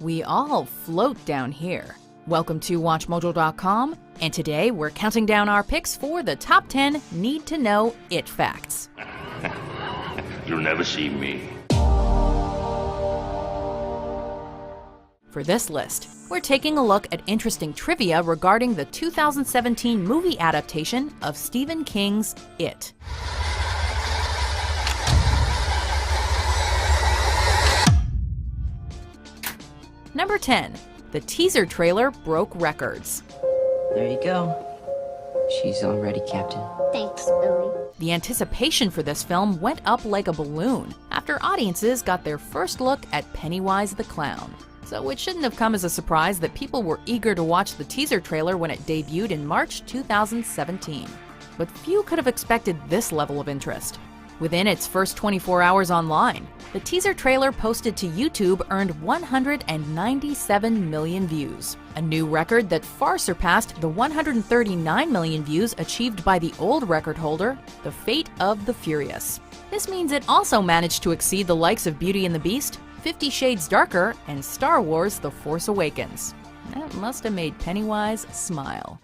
We all float down here. Welcome to WatchMojo.com, and today we're counting down our picks for the top 10 need-to-know IT facts. You'll never see me. For this list, we're taking a look at interesting trivia regarding the 2017 movie adaptation of Stephen King's It. Number 10. The teaser trailer broke records. There you go. She's all ready, Captain. Thanks, Billy. The anticipation for this film went up like a balloon after audiences got their first look at Pennywise the Clown. So it shouldn't have come as a surprise that people were eager to watch the teaser trailer when it debuted in March 2017. But few could have expected this level of interest. Within its first 24 hours online, the teaser trailer posted to YouTube earned 197 million views, a new record that far surpassed the 139 million views achieved by the old record holder, The Fate of the Furious. This means it also managed to exceed the likes of Beauty and the Beast, 50 Shades Darker, and Star Wars: The Force Awakens. That must have made Pennywise smile.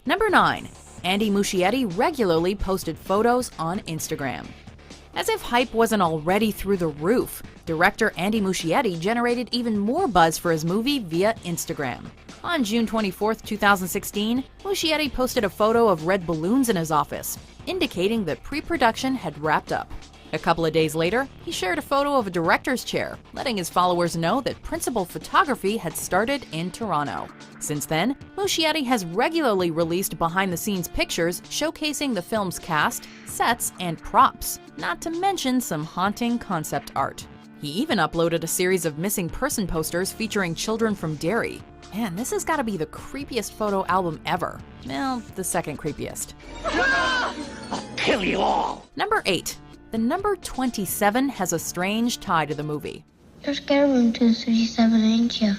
Number 9. Andy Muschietti regularly posted photos on Instagram. As if hype wasn't already through the roof, director Andy Muschietti generated even more buzz for his movie via Instagram. On June 24, 2016, Muschietti posted a photo of red balloons in his office, indicating that pre-production had wrapped up. A couple of days later, he shared a photo of a director's chair, letting his followers know that principal photography had started in Toronto. Since then, Muschietti has regularly released behind-the-scenes pictures showcasing the film's cast, sets, and props, not to mention some haunting concept art. He even uploaded a series of missing person posters featuring children from Derry. Man, this has got to be the creepiest photo album ever. Well, the second creepiest. I'll kill you all. Number 8. The number 27 has a strange tie to the movie. You're scared of room 237, ain't you?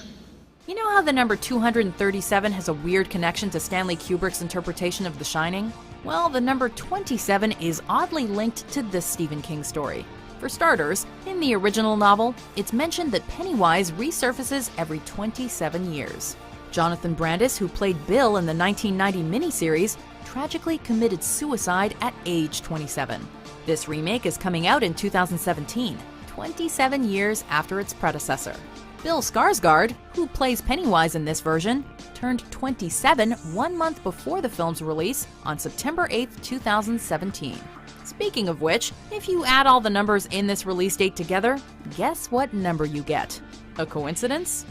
You know how the number 237 has a weird connection to Stanley Kubrick's interpretation of The Shining? Well, the number 27 is oddly linked to this Stephen King story. For starters, in the original novel, it's mentioned that Pennywise resurfaces every 27 years. Jonathan Brandis, who played Bill in the 1990 miniseries, tragically committed suicide at age 27. This remake is coming out in 2017, 27 years after its predecessor. Bill Skarsgård, who plays Pennywise in this version, turned 27 1 month before the film's release on September 8, 2017. Speaking of which, if you add all the numbers in this release date together, guess what number you get? A coincidence?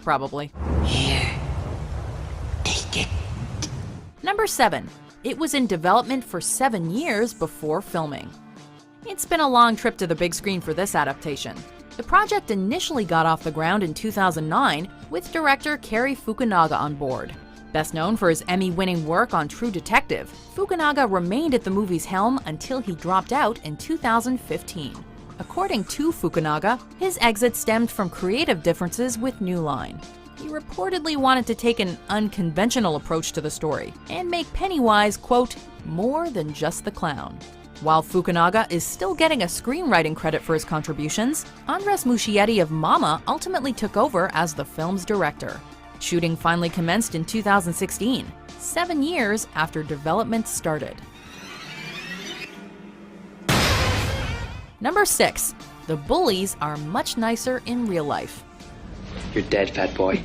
Probably. Here. Take it. Number 7. It was in development for 7 years before filming. It's been a long trip to the big screen for this adaptation. The project initially got off the ground in 2009 with director Cary Fukunaga on board. Best known for his Emmy-winning work on True Detective, Fukunaga remained at the movie's helm until he dropped out in 2015. According to Fukunaga, his exit stemmed from creative differences with New Line. He reportedly wanted to take an unconventional approach to the story and make Pennywise, quote, more than just the clown. While Fukunaga is still getting a screenwriting credit for his contributions, Andres Muschietti of Mama ultimately took over as the film's director. Shooting finally commenced in 2016, 7 years after development started. Number 6. The bullies are much nicer in real life. You're dead, fat boy.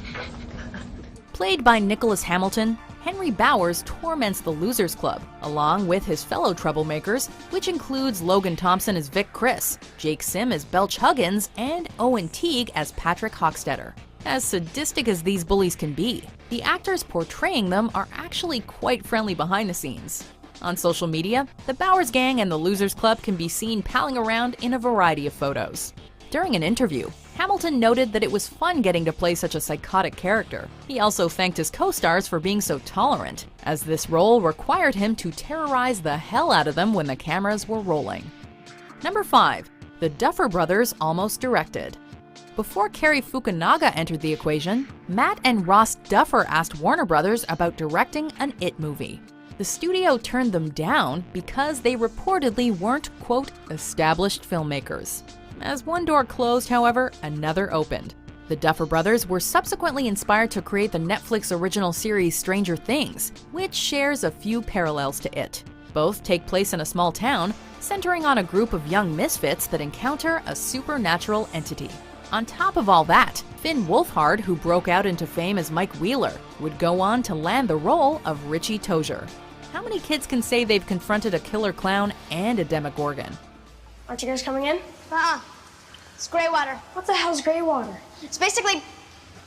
Played by Nicholas Hamilton, Henry Bowers torments the Losers Club, along with his fellow troublemakers, which includes Logan Thompson as Vic Chris, Jake Sim as Belch Huggins, and Owen Teague as Patrick Hockstetter. As sadistic as these bullies can be, the actors portraying them are actually quite friendly behind the scenes. On social media, the Bowers gang and the Losers Club can be seen palling around in a variety of photos. During an interview, Hamilton noted that it was fun getting to play such a psychotic character. He also thanked his co-stars for being so tolerant, as this role required him to terrorize the hell out of them when the cameras were rolling. Number 5. The Duffer Brothers almost directed. Before Cary Fukunaga entered the equation, Matt and Ross Duffer asked Warner Brothers about directing an It movie. The studio turned them down because they reportedly weren't, quote, established filmmakers. As one door closed, however, another opened. The Duffer Brothers were subsequently inspired to create the Netflix original series Stranger Things, which shares a few parallels to it. Both take place in a small town, centering on a group of young misfits that encounter a supernatural entity. On top of all that, Finn Wolfhard, who broke out into fame as Mike Wheeler, would go on to land the role of Richie Tozier. How many kids can say they've confronted a killer clown and a Demogorgon? Aren't you guys coming in? It's gray water. What the hell's gray water? It's basically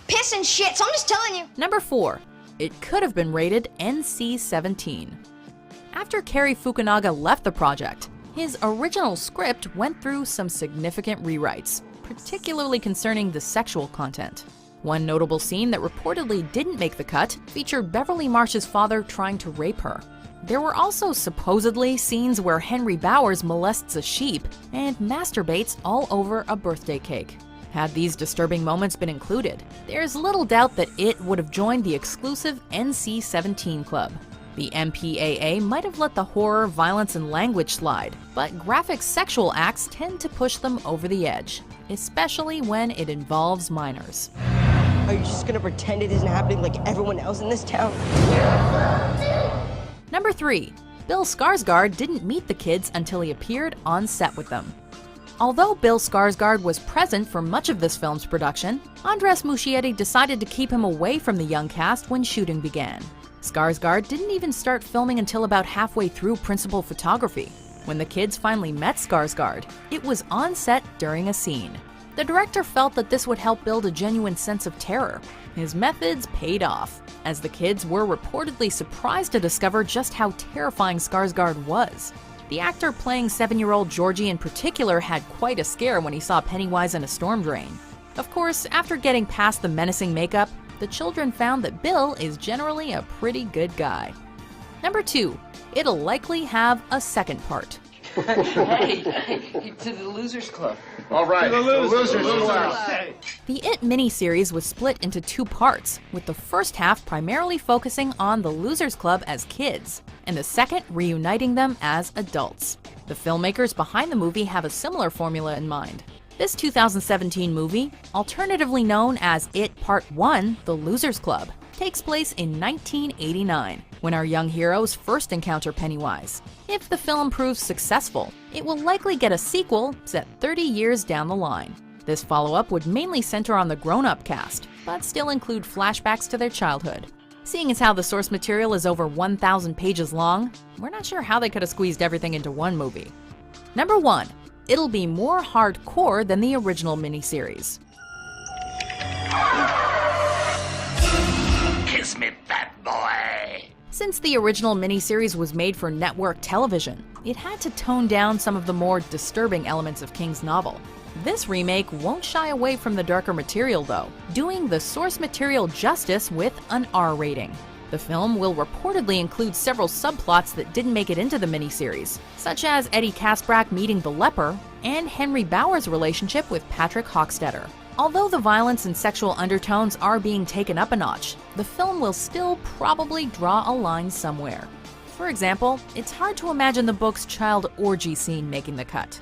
piss and shit, so I'm just telling you. Number 4. It could have been rated NC-17. After Cary Fukunaga left the project, his original script went through some significant rewrites, particularly concerning the sexual content. One notable scene that reportedly didn't make the cut featured Beverly Marsh's father trying to rape her. There were also supposedly scenes where Henry Bowers molests a sheep and masturbates all over a birthday cake. Had these disturbing moments been included, there's little doubt that it would have joined the exclusive NC-17 club. The MPAA might have let the horror, violence, and language slide, but graphic sexual acts tend to push them over the edge, especially when it involves minors. Are you just gonna pretend it isn't happening like everyone else in this town? Number 3. Bill Skarsgård didn't meet the kids until he appeared on set with them. Although Bill Skarsgård was present for much of this film's production, Andres Muschietti decided to keep him away from the young cast when shooting began. Skarsgård didn't even start filming until about halfway through principal photography. When the kids finally met Skarsgård, it was on set during a scene. The director felt that this would help build a genuine sense of terror. His methods paid off, as the kids were reportedly surprised to discover just how terrifying Skarsgård was. The actor playing 7-year-old Georgie in particular had quite a scare when he saw Pennywise in a storm drain. Of course, after getting past the menacing makeup, the children found that Bill is generally a pretty good guy. Number 2. It'll likely have a second part. Hey, to the Losers Club. All right, the losers. The It miniseries was split into 2 parts, with the first half primarily focusing on the Losers Club as kids, and the second reuniting them as adults. The filmmakers behind the movie have a similar formula in mind. This 2017 movie, alternatively known as It Part 1, The Losers Club, takes place in 1989, when our young heroes first encounter Pennywise. If the film proves successful, it will likely get a sequel set 30 years down the line. This follow-up would mainly center on the grown-up cast, but still include flashbacks to their childhood. Seeing as how the source material is over 1,000 pages long, we're not sure how they could have squeezed everything into one movie. Number 1. It'll be more hardcore than the original miniseries. Kiss me, fat boy. Since the original miniseries was made for network television, it had to tone down some of the more disturbing elements of King's novel. This remake won't shy away from the darker material though, doing the source material justice with an R rating. The film will reportedly include several subplots that didn't make it into the miniseries, such as Eddie Kaspbrak meeting the leper and Henry Bowers' relationship with Patrick Hockstetter. Although the violence and sexual undertones are being taken up a notch, the film will still probably draw a line somewhere. For example, it's hard to imagine the book's child orgy scene making the cut.